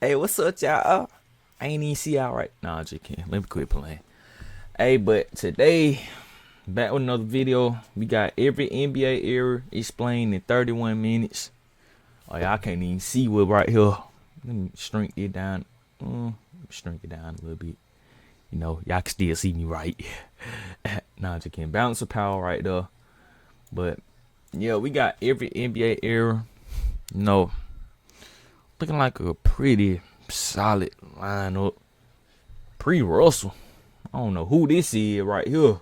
Hey, what's up, y'all? I ain't even see y'all right. Nah, I just can't. Let me quit playing. Hey, but today, back with another video. We got every NBA era explained in 31 minutes. Oh, y'all can't even see what right here. Let me shrink it down. Shrink it down a little bit. You know, y'all can still see me right. Nah, I just can't. Balance of power right there. But, yeah, we got every NBA era. You know, looking like a pretty solid lineup. Pre-Russell. I don't know who this is right here.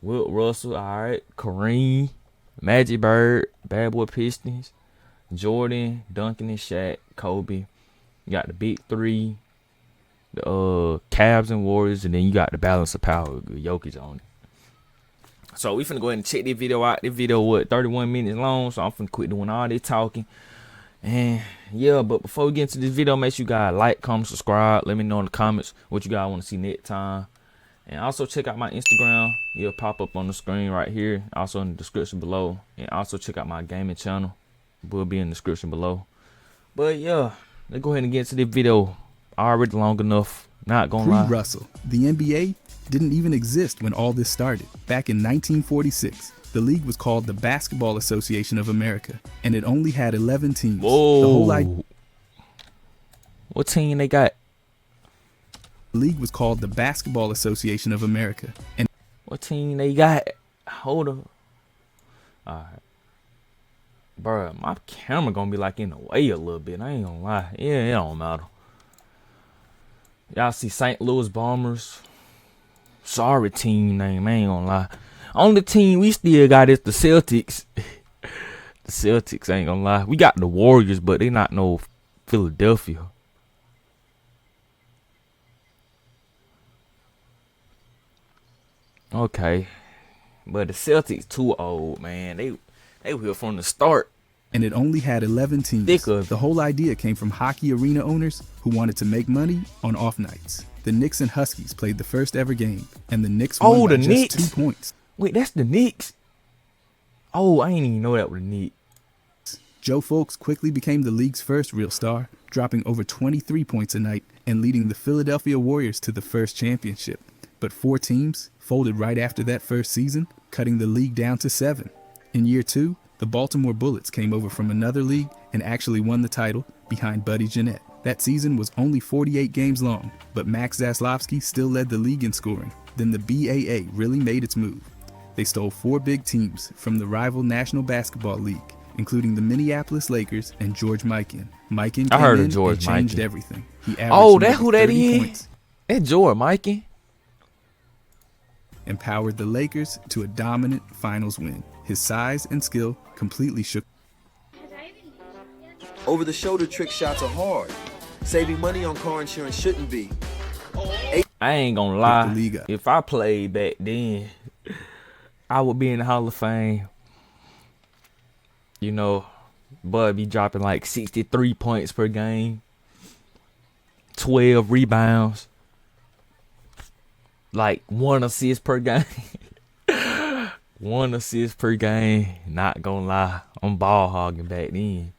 Wilt Russell, alright. Kareem, Magic Bird, Bad Boy Pistons, Jordan, Duncan and Shaq, Kobe. You got the big three, the Cavs and Warriors, and then you got the balance of power with Jokic on it. So we finna go ahead and check this video out. This video was 31 minutes long, so I'm finna quit doing all this talking. And yeah, but before we get into this video, make sure you guys like, comment, subscribe. Let me know in the comments what you guys want to see next time. And also check out my Instagram. It'll pop up on the screen right here. Also in the description below. And also check out my gaming channel. It will be in the description below. But yeah, let's go ahead and get into this video. Already long enough. Not gonna lie. Pre-Russell, the NBA didn't even exist when all this started. Back in 1946, the league was called the Basketball Association of America, and it only had 11 teams. Whoa. The whole idea. What team they got? The league was called the Basketball Association of America, and What team they got? Hold up. Alright. Bruh, my camera gonna be like in the way a little bit. I ain't gonna lie. Yeah, it don't matter. Y'all see St. Louis Bombers. Sorry team name, I ain't gonna lie. Only team we still got is the Celtics. The Celtics, I ain't gonna lie. We got the Warriors, but they not no Philadelphia. Okay. But the Celtics too old, man. They were here from the start. it only had 11 teams. Thicker. The whole idea came from hockey arena owners who wanted to make money on off nights. The Knicks and Huskies played the first ever game, and the Knicks won by the just Knicks. 2 points. Wait, that's the Knicks. Oh, I ain't even know that was the Knicks. Joe Folks quickly became the league's first real star, dropping over 23 points a night and leading the Philadelphia Warriors to the first championship. But 4 teams folded right after that first season, cutting the league down to 7. In year 2, the Baltimore Bullets came over from another league and actually won the title behind Buddy Jeanette. That season was only 48 games long, but Max Zaslavsky still led the league in scoring. Then the BAA really made its move. They stole 4 big teams from the rival National Basketball League, including the Minneapolis Lakers and George Mikan. Mikan I heard came of and George changed Mikan. everything. He averaged Oh, that nearly who that 30 is? points, That George Mikan. empowered the Lakers to a dominant finals win. His size and skill completely shook Over-the-shoulder trick shots are hard. Saving money on car insurance shouldn't be. I ain't gonna the lie. league up. If I played back then, I would be in the Hall of Fame. You know, Bud be dropping like 63 points per game, 12 rebounds, like 1 assist per game. 1 assist per game. Not gonna lie, I'm ball hogging back then.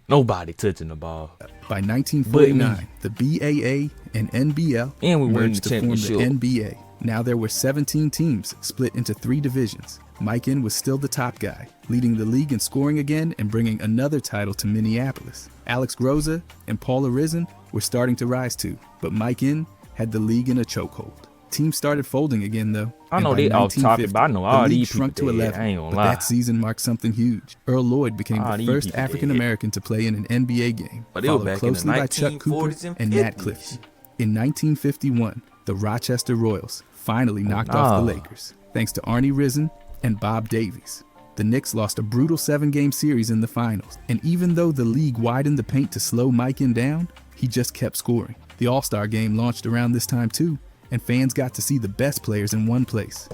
Nobody touching the ball. By 1949, But the BAA and NBL And we won the merged to form the championship. NBA. Now there were 17 teams split into 3 divisions. Mikan was still the top guy, leading the league in scoring again and bringing another title to Minneapolis. Alex Groza and Paul Arizin were starting to rise too, but Mikan had the league in a chokehold. Teams started folding again though. I and know by they off topic, 1950, but I know the all league these shrunk people to dead. 11. I ain't gonna But lie. that season marked something huge. Earl Lloyd became Ah, the these first people African dead. American to play in an NBA game, But they were followed back in the closely by Chuck Cooper 1940s and Nat 50s. Clifton. In 1951, the Rochester Royals finally knocked off the no. Lakers, thanks to Arnie Risen and Bob Davies. The Knicks lost a brutal 7-game series in the finals, and even though the league widened the paint to slow Mikan down, he just kept scoring. The All-Star Game launched around this time too, and fans got to see the best players in one place.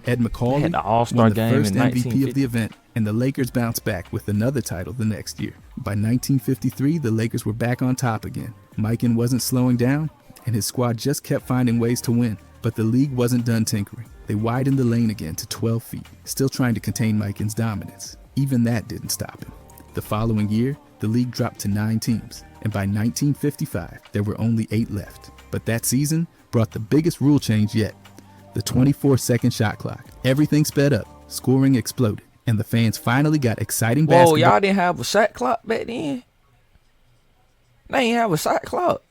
Ed They McCauley had the All-Star won the game first in MVP of 1950. the event, and the Lakers bounced back with another title the next year. By 1953, the Lakers were back on top again. Mikan wasn't slowing down, and his squad just kept finding ways to win. But the league wasn't done tinkering. They widened the lane again to 12 feet, still trying to contain Mikan's dominance. Even that didn't stop him. The following year, the league dropped to 9 teams, and by 1955, there were only 8 left. But that season brought the biggest rule change yet, the 24-second shot clock. Everything sped up, scoring exploded, and the fans finally got exciting basketball. Whoa, y'all didn't have a shot clock back then? They ain't have a shot clock.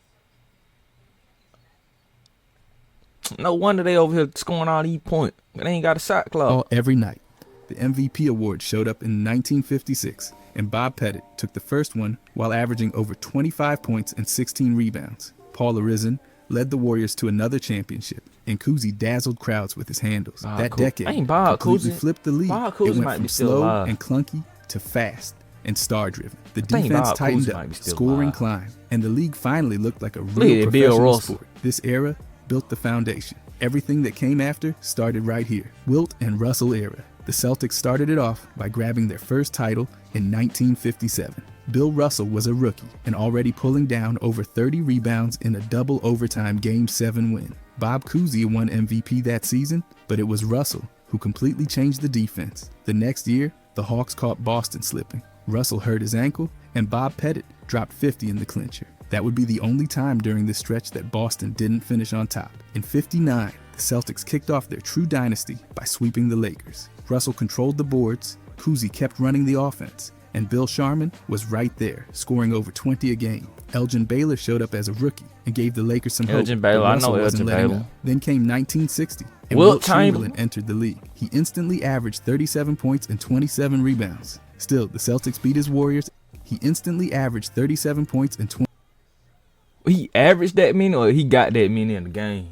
No wonder they over here scoring all these points. They ain't got a shot clock. Every night. The MVP award showed up in 1956, and Bob Pettit took the first one while averaging over 25 points and 16 rebounds. Paul Arizin led the Warriors to another championship, and Cousy dazzled crowds with his handles. That decade completely flipped the league. It went from slow and clunky to fast and star-driven. The defense tightened up, scoring climbed, and the league finally looked like a real professional sport. This era built the foundation. Everything that came after started right here. Wilt and Russell era. The Celtics started it off by grabbing their first title in 1957. Bill Russell was a rookie and already pulling down over 30 rebounds in a double overtime Game 7 win. Bob Cousy won MVP that season, but it was Russell who completely changed the defense. The next year, the Hawks caught Boston slipping. Russell hurt his ankle, and Bob Pettit dropped 50 in the clincher. That would be the only time during this stretch that Boston didn't finish on top. In '59, the Celtics kicked off their true dynasty by sweeping the Lakers. Russell controlled the boards, Cousy kept running the offense, and Bill Sharman was right there, scoring over 20 a game. Elgin Baylor showed up as a rookie and gave the Lakers some hope. Elgin Baylor, I know Elgin Baylor. Then came 1960, and Wilt Chamberlain entered the league. He instantly averaged 37 points and 27 rebounds. Still, the Celtics beat his Warriors. He instantly averaged 37 points and 20. He averaged that many, or he got that many in the game?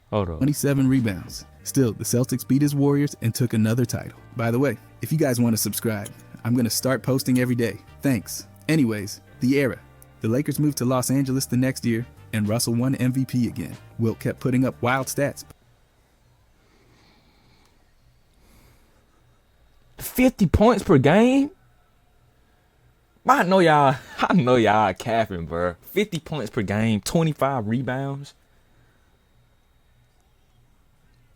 Hold on. 27 rebounds. Still, the Celtics beat his Warriors and took another title. By the way, if you guys want to subscribe, I'm going to start posting every day. Thanks. Anyways, the era. The Lakers moved to Los Angeles the next year, and Russell won MVP again. Wilt kept putting up wild stats. 50 points per game? I know y'all capping, bro. 50 points per game, 25 rebounds.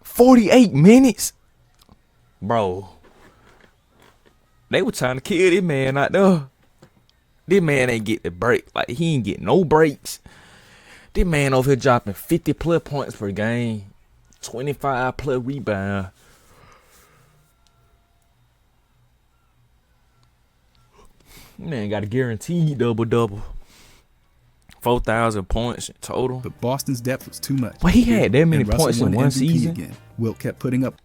48 minutes? Bro. They were trying to kill this man out there. This man ain't get the break. Like, he ain't get no breaks. This man over here dropping 50 plus points per game. 25 plus rebound. Man got a guaranteed double-double. 4,000 points in total. But Boston's depth was too much. Well, he had that many points in one season. Again. Wilt kept putting up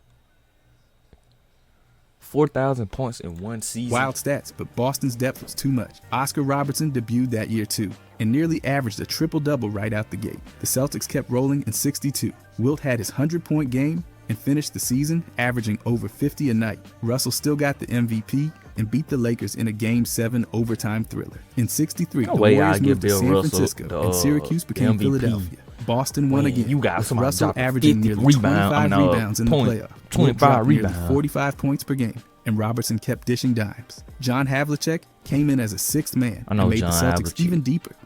4,000 points in one season. Wild stats, but Boston's depth was too much. Oscar Robertson debuted that year too, and nearly averaged a triple-double right out the gate. The Celtics kept rolling in 62. Wilt had his 100-point game and finished the season averaging over 50 a night. Russell still got the MVP and beat the Lakers in a Game 7 overtime thriller. In 63, the Warriors moved to San Francisco, and Syracuse became Philadelphia. Boston won again, with Russell averaging nearly 25 rebounds in the playoff. 25 rebounds. 45 points per game, and Robertson kept dishing dimes. John Havlicek came in as a sixth man and made the Celtics even deeper.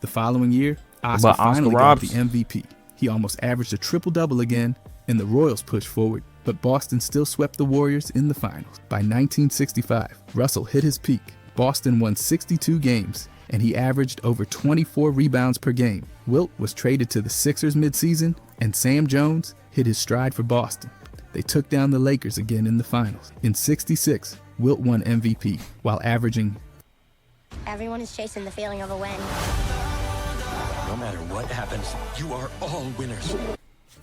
The following year, Oscar finally got the MVP. He almost averaged a triple-double again, and the Royals pushed forward, but Boston still swept the Warriors in the finals. By 1965, Russell hit his peak. Boston won 62 games, and he averaged over 24 rebounds per game. Wilt was traded to the Sixers midseason, and Sam Jones hit his stride for Boston. They took down the Lakers again in the finals. In 66, Wilt won MVP, while averaging... Everyone is chasing the feeling of a win. No matter what happens, you are all winners.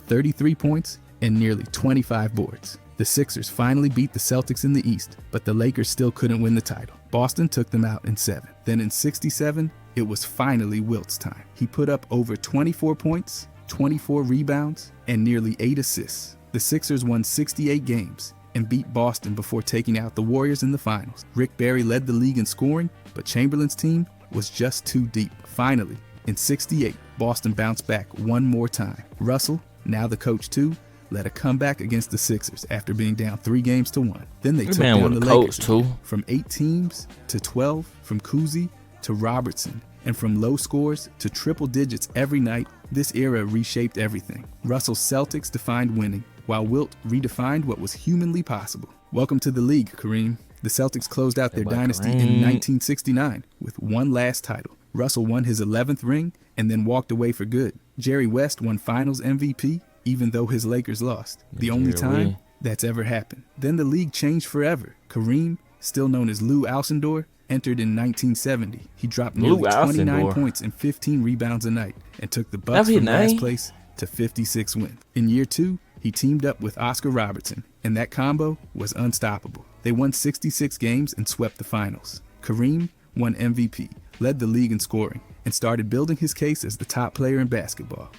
33 points and nearly 25 boards. The Sixers finally beat the Celtics in the East, but the Lakers still couldn't win the title. Boston took them out in 7. Then in 67, it was finally Wilt's time. He put up over 24 points, 24 rebounds, and nearly 8 assists. The Sixers won 68 games and beat Boston before taking out the Warriors in the finals. Rick Barry led the league in scoring, but Chamberlain's team was just too deep. Finally, in 68, Boston bounced back one more time. Russell, now the coach too, led a comeback against the Sixers after being down 3-1. Then they took down the Lakers too. From 8 teams to 12, from Cousy to Robertson, and from low scores to triple digits every night. This era reshaped everything. Russell's Celtics defined winning, while Wilt redefined what was humanly possible. Welcome to the league, Kareem. The Celtics closed out their boy dynasty Kareem. in 1969 with one last title. Russell won his 11th ring and then walked away for good. Jerry West won Finals MVP even though his Lakers lost. The only Jerry. time that's ever happened. Then the league changed forever. Kareem, still known as Lou Alcindor, entered in 1970. He dropped nearly Lou 29 Alcindor. points and 15 rebounds a night and took the That Bucks his from last name? place to 56 wins. In year 2, he teamed up with Oscar Robertson, and that combo was unstoppable. They won 66 games and swept the finals. Kareem won MVP, led the league in scoring, and started building his case as the top player in basketball.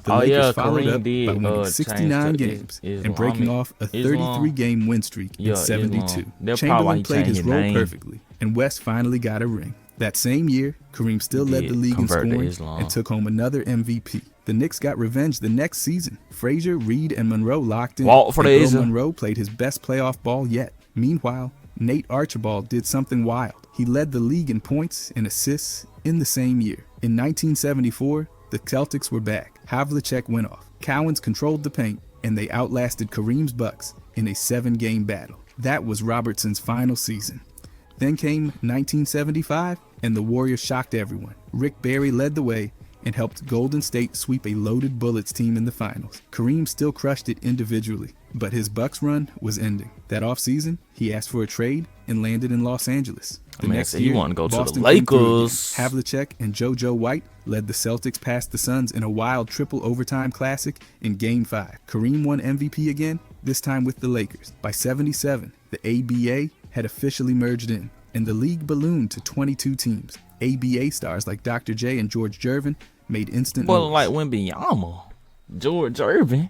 The Oh, Lakers yeah, followed Kareem up did, by winning change 69 to games Islamic- and breaking off a Islam. 33-game win streak Yeah, in 72. Islam. That's probably why he Chamberlain played his changed his role name. perfectly, and West finally got a ring. That same year, Kareem still led Did the league in convert to scoring Islam. and took home another MVP. The Knicks got revenge the next season. Frazier, Reed, and Monroe locked in. Walt and Earl Frazier. Monroe played his best playoff ball yet. Meanwhile, Nate Archibald did something wild. He led the league in points and assists in the same year. In 1974, the Celtics were back. Havlicek went off. Cowens controlled the paint, and they outlasted Kareem's Bucks in a 7-game battle. That was Robertson's final season. Then came 1975, and the Warriors shocked everyone. Rick Barry led the way and helped Golden State sweep a loaded Bullets team in the finals. Kareem still crushed it individually, but his Bucks run was ending. That offseason, he asked for a trade and landed in Los Angeles. The Man, next so he year, wanted to go to the Boston came through again. Lakers. Havlicek and JoJo White led the Celtics past the Suns in a wild triple overtime classic in Game 5. Kareem won MVP again, this time with the Lakers. By 77, the ABA had officially merged in, and the league ballooned to 22 teams. ABA stars like Dr. J and George Gervin made instant Boy, moves. like Wembanyama, George Irvin.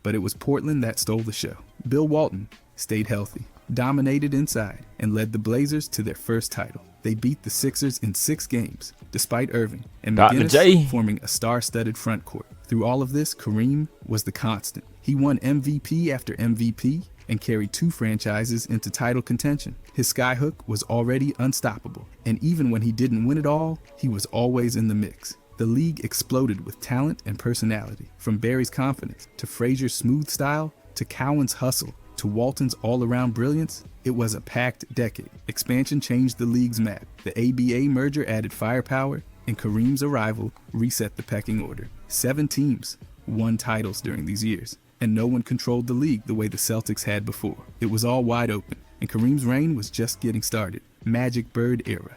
But it was Portland that stole the show. Bill Walton stayed healthy, dominated inside, and led the Blazers to their first title. They beat the Sixers in 6 games, despite Irving and Dr. McGinnis J. forming a star-studded front court. Through all of this, Kareem was the constant. He won MVP after MVP and carried 2 franchises into title contention. His skyhook was already unstoppable, and even when he didn't win it all, he was always in the mix. The league exploded with talent and personality, from Barry's confidence to Frazier's smooth style to Cowan's hustle to Walton's all-around brilliance. It was a packed decade. Expansion changed the league's map. The ABA merger added firepower, and Kareem's arrival reset the pecking order. 7 teams won titles during these years, and no one controlled the league the way the Celtics had before. It was all wide open, and Kareem's reign was just getting started. Magic Bird era.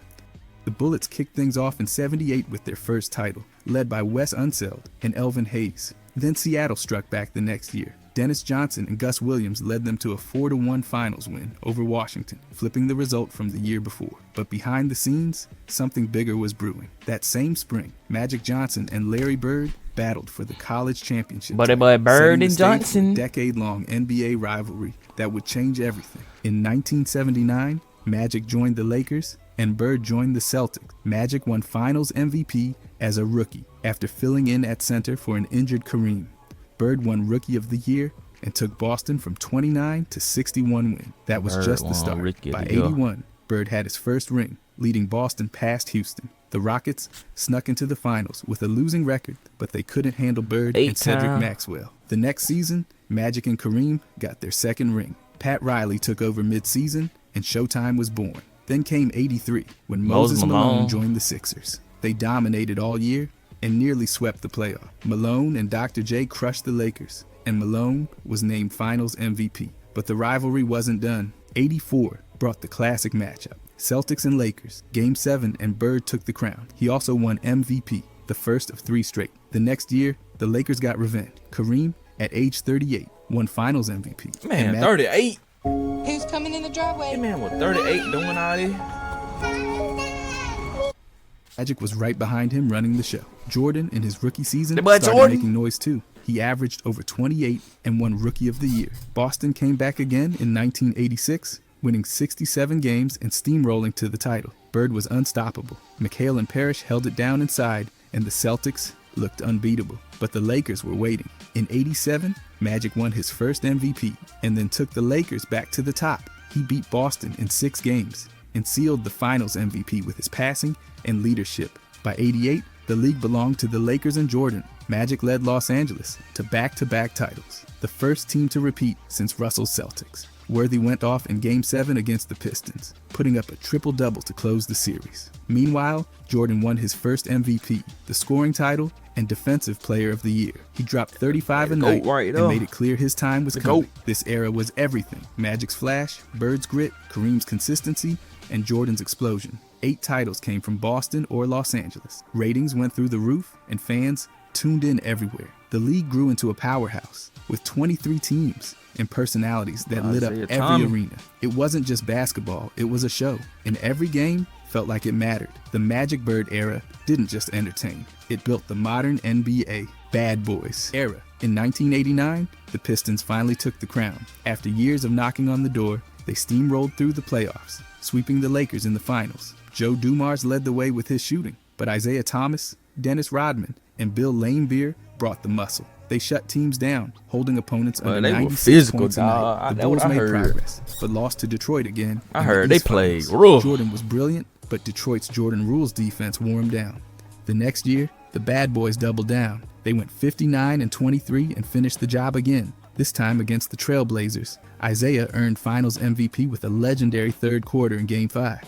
The Bullets kicked things off in 78 with their first title, led by Wes Unseld and Elvin Hayes. Then Seattle struck back the next year. Dennis Johnson and Gus Williams led them to a 4-1 finals win over Washington, flipping the result from the year before. But behind the scenes, something bigger was brewing. That same spring, Magic Johnson and Larry Bird battled for the college championship. Buddy boy Bird setting the and stage for a Johnson. decade-long NBA rivalry that would change everything. In 1979, Magic joined the Lakers and Bird joined the Celtics. Magic won Finals MVP as a rookie after filling in at center for an injured Kareem. Bird won Rookie of the Year and took Boston from 29 to 61 win. That was Bird just the won start. Rookie of By the Year. 81, Bird had his first ring, leading Boston past Houston. The Rockets snuck into the finals with a losing record, but they couldn't handle Bird and Cedric Eight-time. Maxwell. The next season, Magic and Kareem got their second ring. Pat Riley took over mid-season, and Showtime was born. Then came 83, when Moses Moses Malone Malone. joined the Sixers. They dominated all year and nearly swept the playoff. Malone and Dr. J crushed the Lakers, and Malone was named Finals MVP. But the rivalry wasn't done. 84 brought the classic matchup. Celtics and Lakers, Game 7, and Bird took the crown. He also won MVP, the first of 3 straight. The next year, the Lakers got revenge. Kareem, at age 38, won Finals MVP. Man, And 38. Who's coming in the driveway? That man was 38 doing all this. Magic was right behind him running the show. Jordan, in his rookie season, The boy started Jordan. making noise too. He averaged over 28 and won Rookie of the Year. Boston came back again in 1986, winning 67 games and steamrolling to the title. Bird was unstoppable. McHale and Parrish held it down inside, and the Celtics looked unbeatable. But the Lakers were waiting. In 87, Magic won his first MVP and then took the Lakers back to the top. He beat Boston in 6 games and sealed the Finals MVP with his passing and leadership. By 88, The league belonged to the Lakers and Jordan. Magic led Los Angeles to back-to-back titles, the first team to repeat since Russell's Celtics. Worthy went off in Game 7 against the Pistons, putting up a triple-double to close the series. Meanwhile, Jordan won his first MVP, the scoring title, and Defensive Player of the Year. He dropped 35 a night and made it clear his time was coming. This era was everything: Magic's flash, Bird's grit, Kareem's consistency, and Jordan's explosion. 8 titles came from Boston or Los Angeles. Ratings went through the roof, and fans tuned in everywhere. The league grew into a powerhouse with 23 teams and personalities that lit up every arena. It wasn't just basketball, it was a show, and every game felt like it mattered. The Magic Bird era didn't just entertain, it built the modern NBA Bad Boys era. In 1989, the Pistons finally took the crown. After years of knocking on the door, they steamrolled through the playoffs, sweeping the Lakers in the finals. Joe Dumars led the way with his shooting, but Isaiah Thomas, Dennis Rodman, and Bill Laimbeer brought the muscle. They shut teams down, holding opponents under 96 points a night. The Bulls made progress, but lost to Detroit again. I heard they played rough. Jordan was brilliant, but Detroit's Jordan Rules defense wore him down. The next year, the Bad Boys doubled down. They went 59-23 and finished the job again, this time against the Trailblazers. Isaiah earned Finals MVP with a legendary third quarter in Game 5.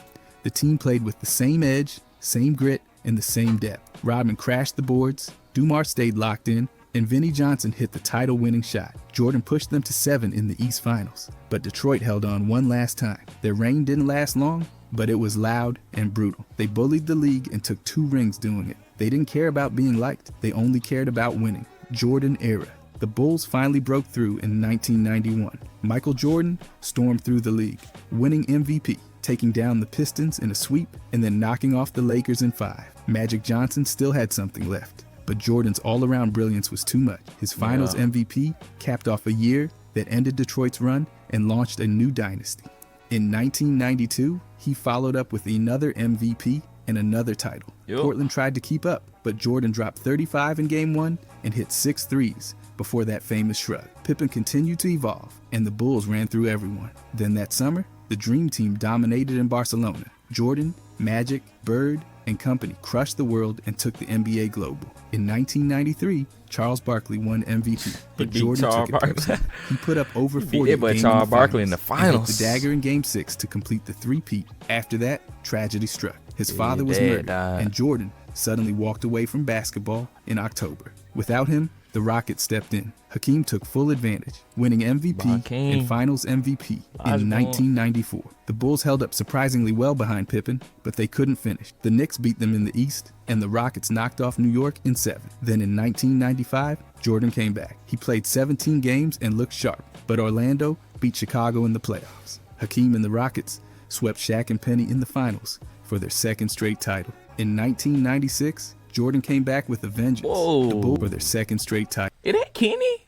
The team played with the same edge, same grit, and the same depth. Rodman crashed the boards, Dumars stayed locked in, and Vinnie Johnson hit the title-winning shot. Jordan pushed them to 7 in the East Finals, but Detroit held on one last time. Their reign didn't last long, but it was loud and brutal. They bullied the league and took 2 rings doing it. They didn't care about being liked, they only cared about winning. Jordan era. The Bulls finally broke through in 1991. Michael Jordan stormed through the league, winning MVP, taking down the Pistons in a sweep, and then knocking off the Lakers in 5. Magic Johnson still had something left, but Jordan's all-around brilliance was too much. His Finals MVP capped off a year that ended Detroit's run and launched a new dynasty. In 1992, he followed up with another MVP and another title. Portland tried to keep up, but Jordan dropped 35 in Game 1 and hit 6 threes before that famous shrug. Pippen continued to evolve, and the Bulls ran through everyone. Then that summer, the Dream Team dominated in Barcelona. Jordan, Magic, Bird, and company crushed the world and took the NBA global. In 1993, Charles Barkley won MVP, but Jordan took it personally. He put up over 40 in the finals. Hit the dagger in Game 6 to complete the three-peat. After that, tragedy struck. His father was murdered, and Jordan suddenly walked away from basketball in October. Without him, the Rockets stepped in. Hakeem took full advantage, winning MVP and Finals MVP in 1994. The Bulls held up surprisingly well behind Pippen, but they couldn't finish. The Knicks beat them in the East, and the Rockets knocked off New York in 7. Then in 1995, Jordan came back. He played 17 games and looked sharp, but Orlando beat Chicago in the playoffs. Hakeem and the Rockets swept Shaq and Penny in the Finals for their second straight title. In 1996, Jordan came back with a vengeance. The Bulls for their second straight title. Is that Kenny?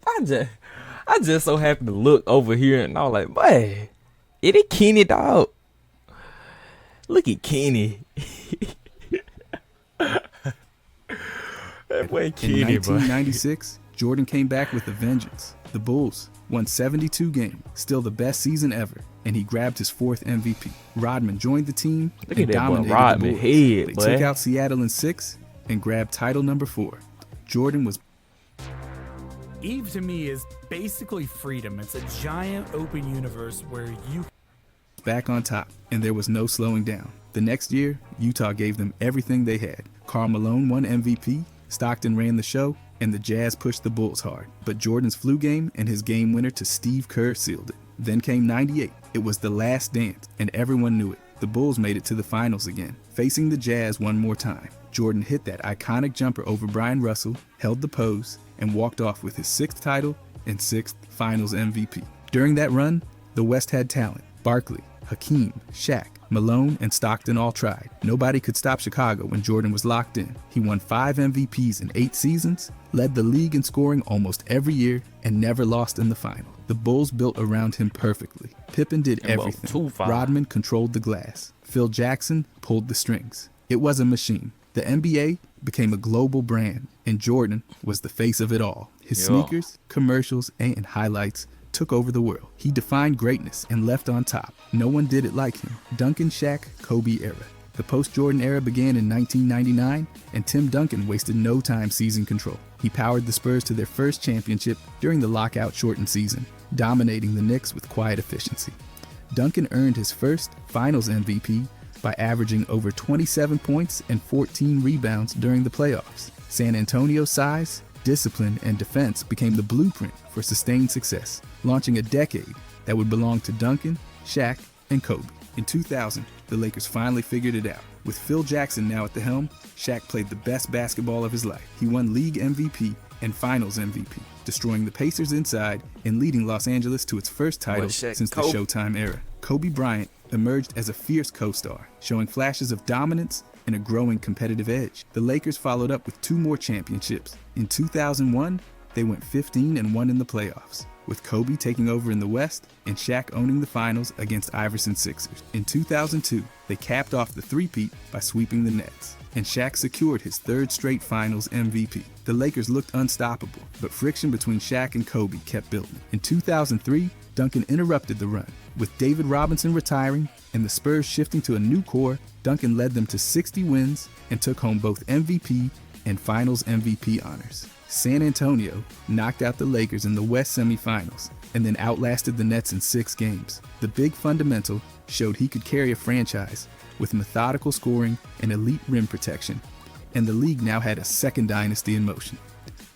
I just so happened to look over here and I was like, boy, is it Kenny, dog? Look at Kenny. That boy Kenny, in 1996, Jordan came back with a vengeance. The Bulls won 72 games, still the best season ever, and he grabbed his 4th MVP. Rodman joined the team and dominated the Bulls. They took out Seattle in 6 and grabbed title number 4. Jordan was... Eve to me is basically freedom. It's a giant open universe where you... back on top, and there was no slowing down. The next year, Utah gave them everything they had. Karl Malone won MVP, Stockton ran the show, and the Jazz pushed the Bulls hard. But Jordan's flu game and his game winner to Steve Kerr sealed it. Then came 98. It was the last dance, and everyone knew it. The Bulls made it to the finals again, facing the Jazz one more time. Jordan hit that iconic jumper over Brian Russell, held the pose, and walked off with his 6th title and 6th Finals MVP. During that run, the West had talent. Barkley, Hakeem, Shaq, Malone, and Stockton all tried. Nobody could stop Chicago when Jordan was locked in. He won 5 MVPs in 8 seasons, led the league in scoring almost every year, and never lost in the final. The Bulls built around him perfectly. Pippen did everything. Rodman controlled the glass. Phil Jackson pulled the strings. It was a machine. The NBA became a global brand, and Jordan was the face of it all. His sneakers, commercials, and highlights took over the world. He defined greatness and left on top. No one did it like him. Duncan, Shaq, Kobe era. The post-Jordan era began in 1999, and Tim Duncan wasted no time seizing control. He powered the Spurs to their first championship during the lockout-shortened season, dominating the Knicks with quiet efficiency. Duncan earned his first Finals MVP by averaging over 27 points and 14 rebounds during the playoffs. San Antonio's size, discipline, and defense became the blueprint for sustained success, launching a decade that would belong to Duncan, Shaq, and Kobe. In 2000, the Lakers finally figured it out. With Phil Jackson now at the helm, Shaq played the best basketball of his life. He won League MVP and Finals MVP, destroying the Pacers inside and leading Los Angeles to its first title since the Showtime era. Kobe Bryant emerged as a fierce co-star, showing flashes of dominance and a growing competitive edge. The Lakers followed up with 2 more championships. In 2001, they went 15-1 in the playoffs, with Kobe taking over in the West and Shaq owning the finals against Iverson Sixers. In 2002, they capped off the three-peat by sweeping the Nets, and Shaq secured his 3rd straight Finals MVP. The Lakers looked unstoppable, but friction between Shaq and Kobe kept building. In 2003, Duncan interrupted the run. With David Robinson retiring and the Spurs shifting to a new core, Duncan led them to 60 wins and took home both MVP and Finals MVP honors. San Antonio knocked out the Lakers in the West semifinals and then outlasted the Nets in 6 games. The big fundamental showed he could carry a franchise with methodical scoring and elite rim protection, and the league now had a second dynasty in motion.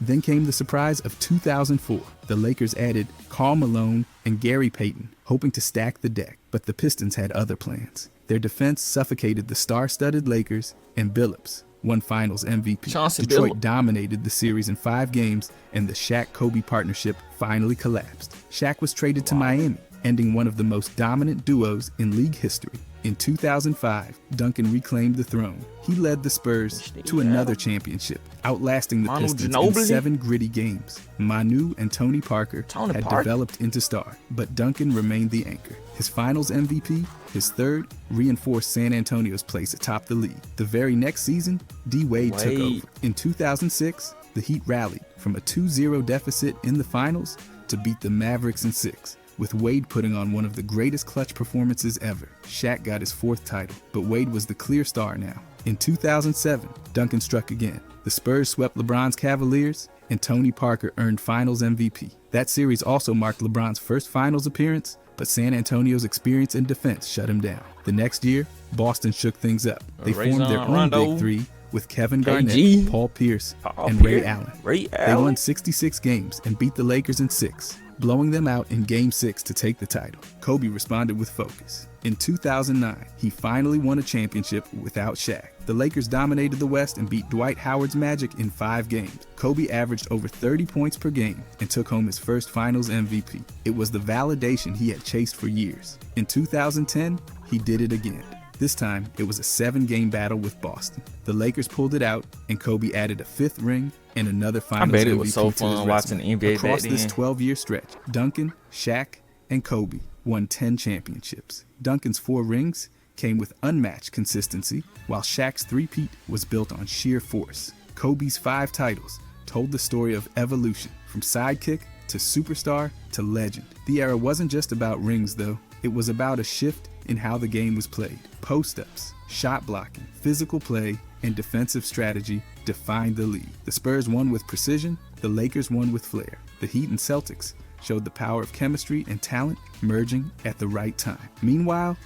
Then came the surprise of 2004. The Lakers added Karl Malone and Gary Payton, hoping to stack the deck, but the Pistons had other plans. Their defense suffocated the star-studded Lakers, and Billups won Finals MVP. Detroit dominated the series in 5 games, and the Shaq-Kobe partnership finally collapsed. Shaq was traded to Miami, ending one of the most dominant duos in league history. In 2005, Duncan reclaimed the throne. He led the Spurs to another championship, outlasting the Pistons in 7 gritty games. Manu and Tony Parker had developed into star, but Duncan remained the anchor. His Finals MVP, his 3rd, reinforced San Antonio's place atop the league. The very next season, D. Wade took over. In 2006, the Heat rallied from a 2-0 deficit in the finals to beat the Mavericks in 6. With Wade putting on one of the greatest clutch performances ever. Shaq got his 4th title, but Wade was the clear star now. In 2007, Duncan struck again. The Spurs swept LeBron's Cavaliers, and Tony Parker earned Finals MVP. That series also marked LeBron's first Finals appearance, but San Antonio's experience and defense shut him down. The next year, Boston shook things up. They formed their own Big Three with Kevin Garnett, Paul Pierce, and Ray Allen. They won 66 games and beat the Lakers in 6. Blowing them out in Game 6 to take the title. Kobe responded with focus. In 2009, he finally won a championship without Shaq. The Lakers dominated the West and beat Dwight Howard's Magic in 5 games. Kobe averaged over 30 points per game and took home his first Finals MVP. It was the validation he had chased for years. In 2010, he did it again. This time, it was a 7-game battle with Boston. The Lakers pulled it out, and Kobe added a 5th ring and another Finals MVP. I bet it was so fun watching the NBA Across back this then. 12-year stretch, Duncan, Shaq, and Kobe won 10 championships. Duncan's 4 rings came with unmatched consistency, while Shaq's three-peat was built on sheer force. Kobe's 5 titles told the story of evolution, from sidekick to superstar to legend. The era wasn't just about rings, though. It was about a shift in how the game was played. Post-ups, shot blocking, physical play, and defensive strategy defined the league. The Spurs won with precision, the Lakers won with flair. The Heat and Celtics showed the power of chemistry and talent merging at the right time. Meanwhile,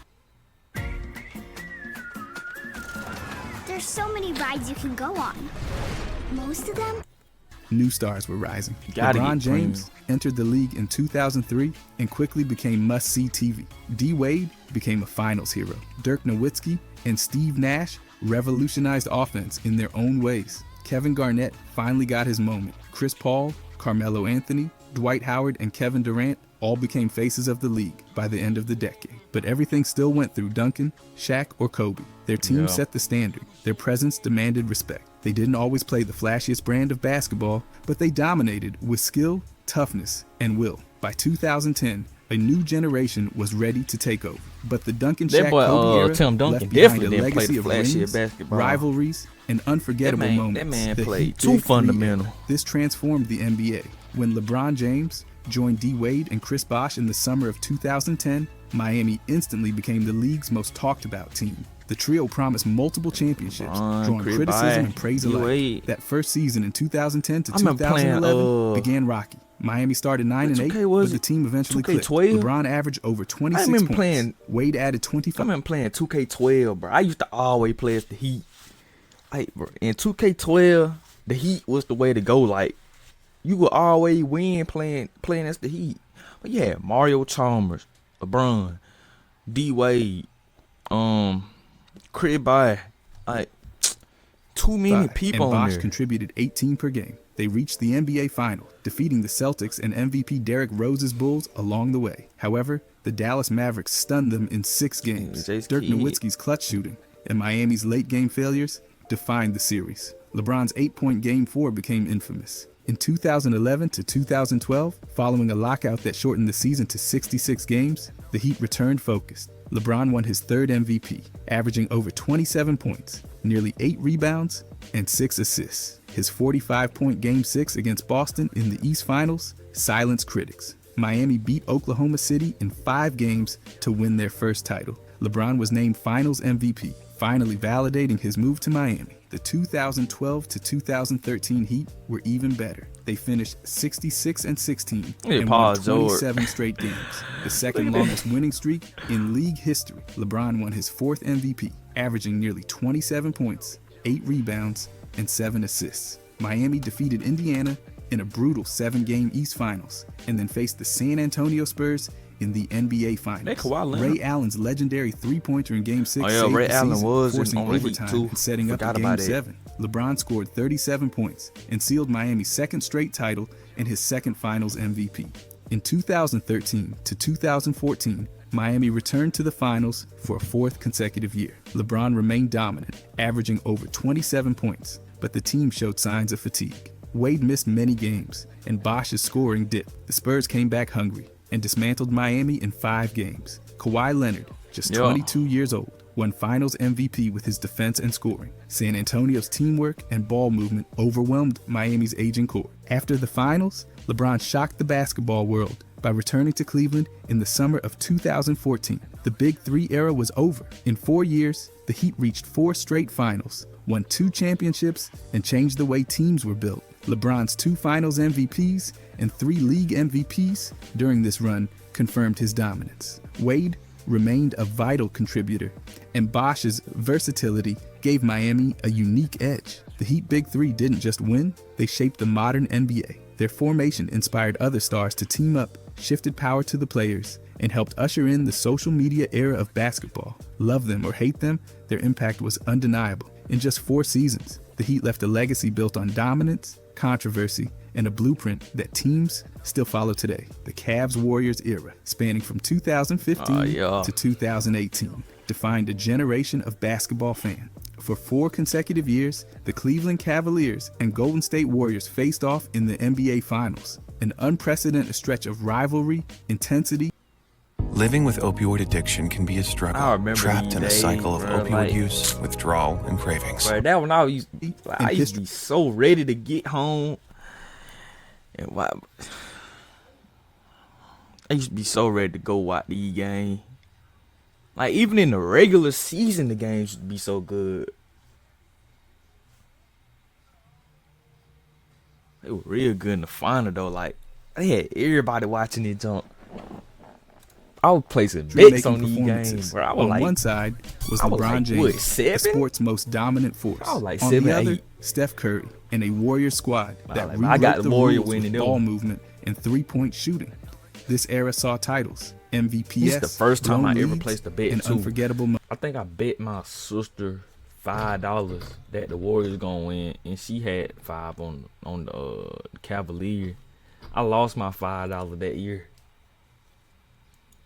there's so many rides you can go on. Most of them, new stars were rising. Gotta LeBron get James entered the league in 2003 and quickly became must-see TV. D. Wade became a Finals hero. Dirk Nowitzki and Steve Nash revolutionized offense in their own ways. Kevin Garnett finally got his moment. Chris Paul, Carmelo Anthony, Dwight Howard, and Kevin Durant all became faces of the league by the end of the decade. But everything still went through Duncan, Shaq, or Kobe. Their team set the standard. Their presence demanded respect. They didn't always play the flashiest brand of basketball, but they dominated with skill, toughness, and will. By 2010, a new generation was ready to take over. But the Duncan Shaq Kobe era Tim Duncan left behind definitely a didn't play legacy the of flashiest rings, basketball. rivalries, and unforgettable moments. That man The played Heat too Big Three fundamental. era. This transformed the NBA. When LeBron James joined D. Wade and Chris Bosh in the summer of 2010, Miami instantly became the league's most talked about team. The trio promised multiple championships, drawing Chris criticism Bryant, and praise D. alike. Wade. That first season in 2010 to I've been 2011 playing, began rocky. Miami started 9-8, 2K was but the it? team eventually clicked. 2K12? LeBron averaged over 26 I remember points. playing- Wade added I 25. remember playing 2K12, bro. I used to always play as the Heat. Like, bro, in 2K12, the Heat was the way to go. Like, you would always win playing as the Heat. But yeah, Mario Chalmers, LeBron, D Wade, Chris Bryant, like too many people and on Bosh there. contributed 18 per game. They reached the NBA Final, defeating the Celtics and MVP Derrick Rose's Bulls along the way. However, the Dallas Mavericks stunned them in 6 games. Jace Dirk Kidd. Nowitzki's clutch shooting and Miami's late game failures defined the series. LeBron's 8-point Game 4 became infamous. In 2011 to 2012, following a lockout that shortened the season to 66 games, the Heat returned focused. LeBron won his 3rd MVP, averaging over 27 points, nearly 8 rebounds, and 6 assists. His 45-point Game 6 against Boston in the East Finals silenced critics. Miami beat Oklahoma City in 5 games to win their first title. LeBron was named Finals MVP, finally validating his move to Miami. The 2012 to 2013 Heat were even better. They finished 66-16 Hey, and Paul won George. 27 straight games, the second longest winning streak in league history. LeBron won his 4th MVP, averaging nearly 27 points, 8 rebounds, and 7 assists. Miami defeated Indiana in a brutal 7-game East Finals, and then faced the San Antonio Spurs in the NBA Finals. Hey, Kawhi Leonard. Ray Allen's legendary 3-pointer in Game 6 Oh, yeah, saved Ray the Allen season, was in- forcing on the Heat, overtime too. and setting up Forgot the Game about it. 7. LeBron scored 37 points and sealed Miami's 2nd straight title and his 2nd Finals MVP. In 2013 to 2014, Miami returned to the finals for a 4th consecutive year. LeBron remained dominant, averaging over 27 points, but the team showed signs of fatigue. Wade missed many games, and Bosh's scoring dipped. The Spurs came back hungry and dismantled Miami in 5 games. Kawhi Leonard, just 22 years old, won Finals MVP with his defense and scoring. San Antonio's teamwork and ball movement overwhelmed Miami's aging core. After the finals, LeBron shocked the basketball world by returning to Cleveland in the summer of 2014. The Big Three era was over. In 4 years, the Heat reached 4 straight finals, won 2 championships, and changed the way teams were built. LeBron's 2 Finals MVPs and 3 league MVPs during this run confirmed his dominance. Wade remained a vital contributor, and Bosh's versatility gave Miami a unique edge. The Heat Big Three didn't just win, they shaped the modern NBA. Their formation inspired other stars to team up, shifted power to the players, and helped usher in the social media era of basketball. Love them or hate them, their impact was undeniable. In just 4 seasons, the Heat left a legacy built on dominance, controversy, and a blueprint that teams still follow today. The Cavs-Warriors era, spanning from 2015 to 2018, defined a generation of basketball fans. For 4 consecutive years, the Cleveland Cavaliers and Golden State Warriors faced off in the NBA Finals, an unprecedented stretch of rivalry, intensity. Living with opioid addiction can be a I struggle, remember trapped these in a days, cycle of bro, opioid like- use, withdrawal, and cravings. Bro, that when I used to be so ready to get home. And why? I used to be so ready to go watch these games. Like, even in the regular season, the games used to be so good. They were real good in the final, though. Like, they had everybody watching it jump. I was placing bets on these games, bro. I was On like, one side was I was LeBron like, James, what, the 7? sport's most dominant force. I was like On 7 the or other, 8. Steph Curry and a Warrior squad that like, rewrote I got the Warrior rules winning with them. ball movement and 3-point shooting. This era saw titles, MVPs, This is the first time blown I ever leads, placed a bet, and too. unforgettable moments. I think I bet my sister $5 that the Warriors gonna win, and she had 5 on the Cavalier. I lost my $5 that year.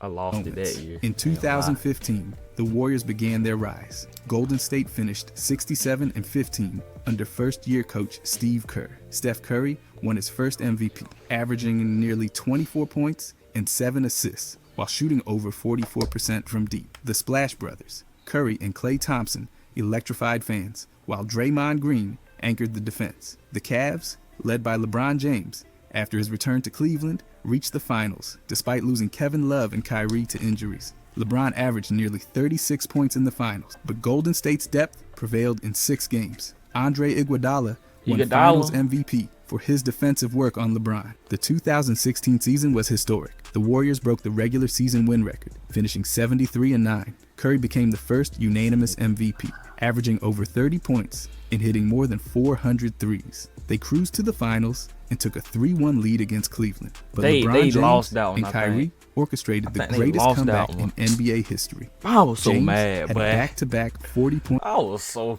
I lost it that year. In 2015, the Warriors began their rise. Golden State finished 67-15 under first-year coach Steve Kerr. Steph Curry won his first MVP, averaging nearly 24 points and 7 assists, while shooting over 44% from deep. The Splash Brothers, Curry and Klay Thompson, electrified fans, while Draymond Green anchored the defense. The Cavs, led by LeBron James, after his return to Cleveland, reached the finals despite losing Kevin Love and Kyrie to injuries. LeBron averaged nearly 36 points in the finals, but Golden State's depth prevailed in 6 games. Andre Iguodala won Finals MVP for his defensive work on LeBron. The 2016 season was historic. The Warriors broke the regular season win record, finishing 73-9. Curry became the first unanimous MVP, averaging over 30 points and hitting more than 400 threes. They cruised to the finals and took a 3-1 lead against Cleveland. But LeBron James lost that one, and Kyrie orchestrated the greatest comeback in NBA history. I was so James mad, had but back-to-back 40 points. I was so.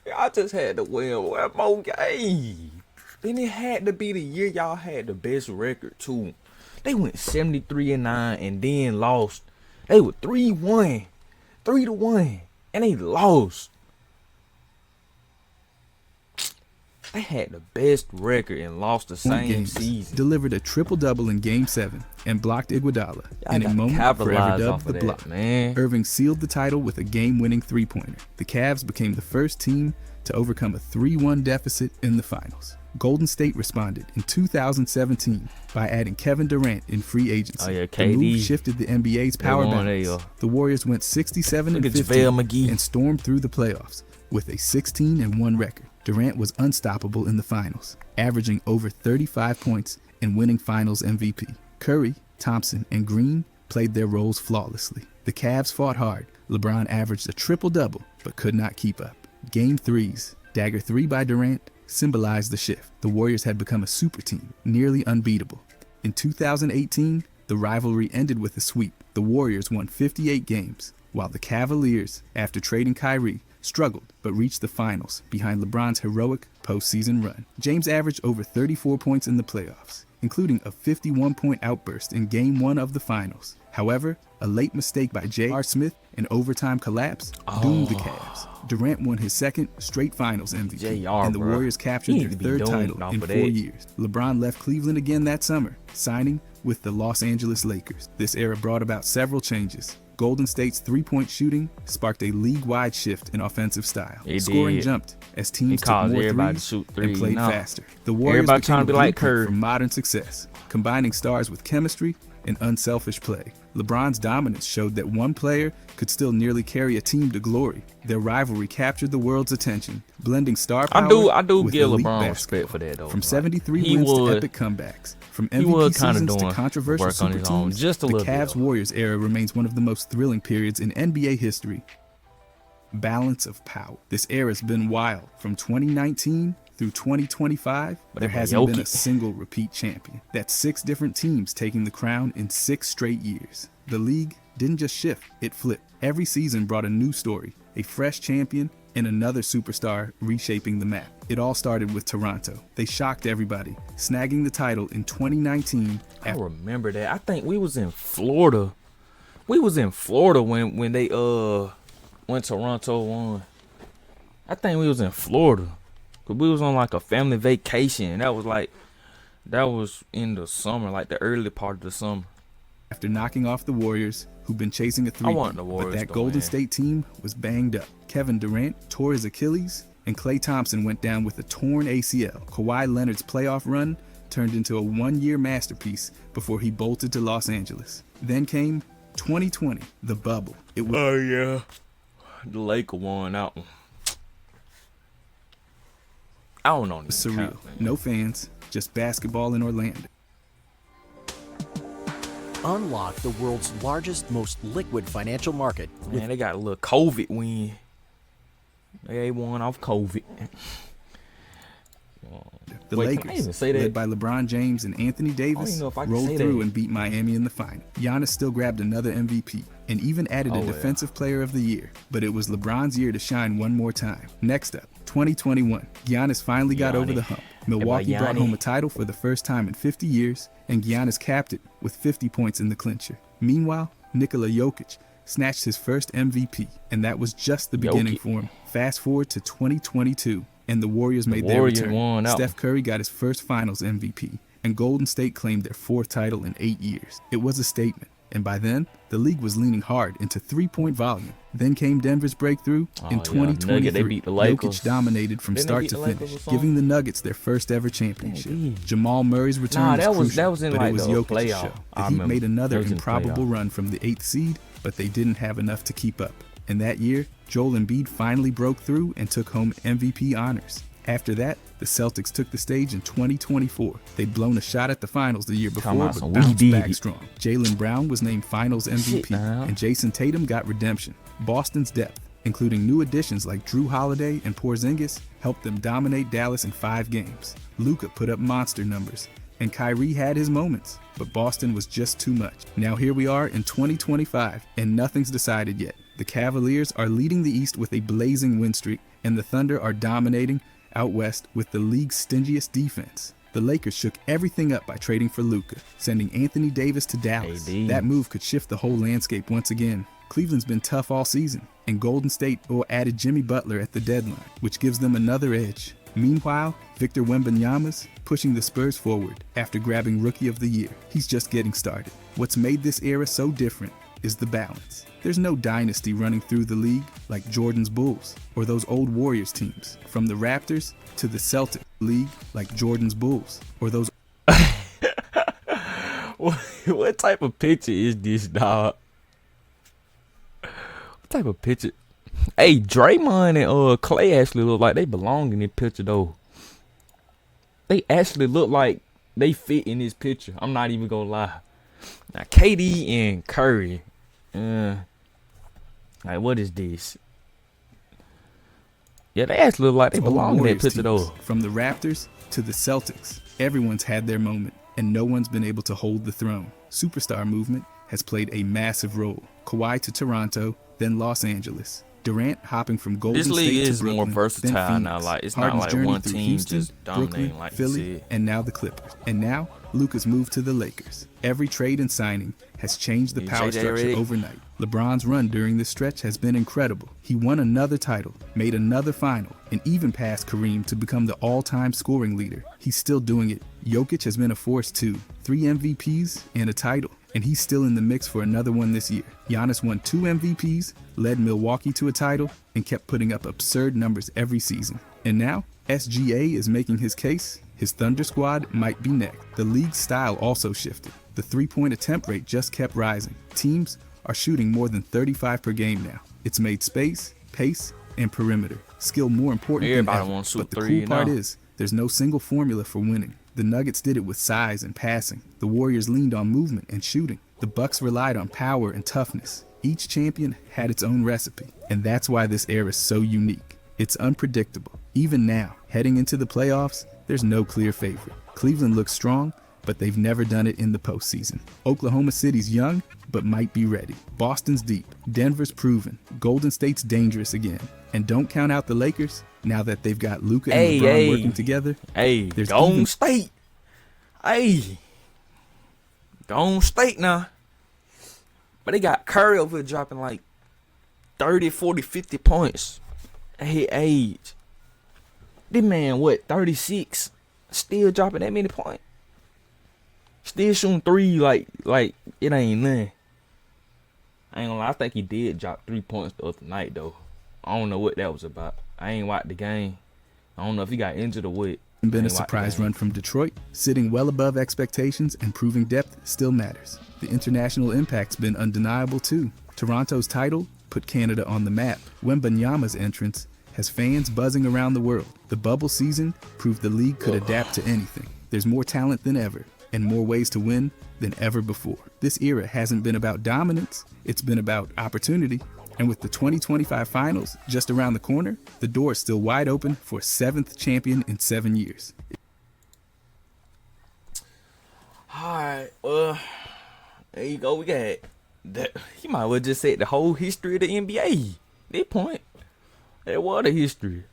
Y'all just had to win one more game. Then it had to be the year y'all had the best record too. They went 73-9 and then lost. They were 3-1, 3-1, and they lost. They had the best record and lost the same season. Delivered a triple-double in Game 7 and blocked Iguodala in a moment forever dubbed the block. Irving sealed the title with a game-winning three-pointer. The Cavs became the first team to overcome a 3-1 deficit in the finals. Golden State responded in 2017 by adding Kevin Durant in free agency. The move shifted the NBA's power balance. The Warriors went 67-15 and stormed through the playoffs with a 16-1 record. Durant was unstoppable in the finals, averaging over 35 points and winning Finals MVP. Curry, Thompson, and Green played their roles flawlessly. The Cavs fought hard. LeBron averaged a triple-double, but could not keep up. Game 3's dagger 3 by Durant symbolized the shift. The Warriors had become a super team, nearly unbeatable. In 2018, the rivalry ended with a sweep. The Warriors won 58 games, while the Cavaliers, after trading Kyrie, struggled but reached the finals behind LeBron's heroic postseason run. James averaged over 34 points in the playoffs, including a 51-point outburst in Game 1 of the finals. However, a late mistake by J.R. Smith and overtime collapse doomed the Cavs. Durant won his second straight Finals MVP, and the Warriors captured their third title in 4 years. LeBron left Cleveland again that summer, signing with the Los Angeles Lakers. This era brought about several changes. Golden State's three-point shooting sparked a league-wide shift in offensive style. Scoring jumped as teams took more threes and played faster. The Warriors became a blueprint for modern success, combining stars with chemistry and unselfish play. LeBron's dominance showed that one player could still nearly carry a team to glory. Their rivalry captured the world's attention, blending star power I do with give elite LeBron basketball. respect for that though. From 73 wins to epic comebacks, from MVP seasons to controversial super teams, the Cavs-Warriors era remains one of the most thrilling periods in NBA history. Balance of power. This era's been wild. From 2019 through 2025, there hasn't been a single repeat champion. That's 6 different teams taking the crown in 6 straight years. The league didn't just shift, it flipped. Every season brought a new story, a fresh champion, and another superstar reshaping the map. It all started with Toronto. They shocked everybody, snagging the title in 2019. I remember that. I think we was in Florida. We was in Florida when they when Toronto won. I think we was in Florida. Cause we was on like a family vacation. That was in the summer, like the early part of the summer. After knocking off the Warriors, who'd been chasing a three-peat, but that Golden State team was banged up. Kevin Durant tore his Achilles, and Klay Thompson went down with a torn ACL. Kawhi Leonard's playoff run turned into a one-year masterpiece before he bolted to Los Angeles. Then came 2020, the bubble. It was the Lakers won out. I don't know. Surreal. No fans, just basketball in Orlando. Unlock the world's largest, most liquid financial market. Man, they got a little COVID win. They won off COVID. The Lakers, led by LeBron James and Anthony Davis, rolled through and beat Miami in the final. Giannis still grabbed another MVP and even added a Defensive Player of the Year. But it was LeBron's year to shine one more time. Next up, 2021. Giannis finally got over the hump. Milwaukee brought home a title for the first time in 50 years, and Giannis capped it with 50 points in the clincher. Meanwhile, Nikola Jokic snatched his first MVP, and that was just the beginning for him. Fast forward to 2022, and the Warriors made their return. Steph Curry got his first Finals MVP, and Golden State claimed their 4th title in 8 years. It was a statement, and by then, the league was leaning hard into three-point volume. Then came Denver's breakthrough in 2023. Nugget, they beat the Lakers. Jokic dominated from Didn't they start beat to the Lakers finish, or something? giving the Nuggets their first ever championship. Dang. Jamal Murray's return Nah, was that was- crucial, that was in, but like, it was the Jokic's playoff. show. I The Heat remember. made another That was in the improbable playoff. run from the 8th seed, but they didn't have enough to keep up. And that year, Joel Embiid finally broke through and took home MVP honors. After that, the Celtics took the stage in 2024. They'd blown a shot at the finals the year Talking before, about but some bounced we did back it. strong. Jaylen Brown was named Finals MVP, now. and Jason Tatum got redemption. Boston's depth, including new additions like Drew Holiday and Porzingis, helped them dominate Dallas in 5 games. Luka put up monster numbers, and Kyrie had his moments, but Boston was just too much. Now here we are in 2025, and nothing's decided yet. The Cavaliers are leading the East with a blazing win streak, and the Thunder are dominating out west with the league's stingiest defense. The Lakers shook everything up by trading for Luka, sending Anthony Davis to Dallas. AD. That move could shift the whole landscape once again. Cleveland's been tough all season, and Golden State added Jimmy Butler at the deadline, which gives them another edge. Meanwhile, Victor Wembanyama's pushing the Spurs forward after grabbing Rookie of the Year. He's just getting started. What's made this era so different is the balance. There's no dynasty running through the league like Jordan's Bulls or those old Warriors teams. From the Raptors to the Celtics league like Jordan's Bulls or those. What type of picture is this, dog? What type of picture? Hey, Draymond and Clay actually look like they belong in this picture, though. They actually look like they fit in this picture. I'm not even gonna lie. Now, KD and Curry, like, what is this? Yeah, they actually look like they old belong in that Warriors picture, teams. though. From the Raptors to the Celtics, everyone's had their moment, and no one's been able to hold the throne. Superstar movement has played a massive role. Kawhi to Toronto, then Los Angeles. Durant hopping from Golden This league State to is Brooklyn, more then versatile Phoenix. now. Like, it's Harden's not like journey one through team Houston, just dominating, Brooklyn, like you Philly, said. and now the Clippers. And now, Luka's move to the Lakers. Every trade and signing has changed the Yeah, power JJ structure Redick. overnight. LeBron's run during this stretch has been incredible. He won another title, made another final, and even passed Kareem to become the all-time scoring leader. He's still doing it. Jokic has been a force too. 3 MVPs and a title, and he's still in the mix for another one this year. Giannis won 2 MVPs, led Milwaukee to a title, and kept putting up absurd numbers every season. And now, SGA is making his case. His Thunder squad might be next. The league's style also shifted. The three-point attempt rate just kept rising. Teams are shooting more than 35 per game now. It's made space, pace, and perimeter. Skill more important Everybody than ever. wants to But the shoot three cool part now. is, there's no single formula for winning. The Nuggets did it with size and passing. The Warriors leaned on movement and shooting. The Bucks relied on power and toughness. Each champion had its own recipe, and that's why this era is so unique. It's unpredictable. Even now, heading into the playoffs, there's no clear favorite. Cleveland looks strong, but they've never done it in the postseason. Oklahoma City's young, but might be ready. Boston's deep. Denver's proven. Golden State's dangerous again. And don't count out the Lakers, now that they've got Luka and LeBron working together. Hey, There's Golden even- State. Hey, Golden State now. But they got Curry over here dropping like 30, 40, 50 points at his age. This man, what, 36? Still dropping that many points? Still shooting 3 like it ain't nothing. I ain't gonna lie, I think he did drop 3 points the other night though. I don't know what that was about. I ain't watched the game. I don't know if he got injured or what. Been I a ain't watched the surprise game. run from Detroit, sitting well above expectations and proving depth still matters. The international impact's been undeniable too. Toronto's title put Canada on the map. Wembanyama's entrance has fans buzzing around the world. The bubble season proved the league could adapt to anything. There's more talent than ever, and more ways to win than ever before. This era hasn't been about dominance, it's been about opportunity. And with the 2025 finals just around the corner, the door is still wide open for a 7th champion in 7 years. Alright, there you go. We got that. You might well just say the whole history of the NBA. That point. That was the history.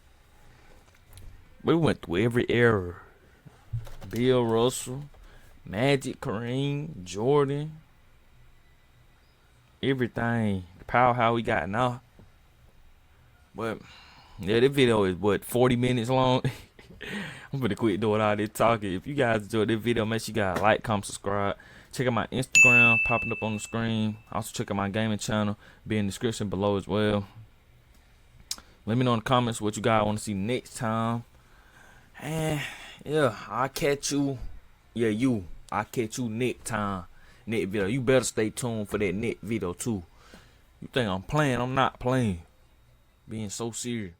We went through every era. Bill Russell, Magic, Kareem, Jordan. Everything. The powerhouse we got now. But yeah, this video is what, 40 minutes long. I'm gonna quit doing all this talking. If you guys enjoyed this video, make sure you guys like, comment, subscribe. Check out my Instagram popping up on the screen. Also check out my gaming channel, be in the description below as well. Let me know in the comments what you guys want to see next time. And yeah, I'll catch you. Yeah, I'll catch you next time. Next video. You better stay tuned for that next video too. You think I'm playing? I'm not playing. Being so serious.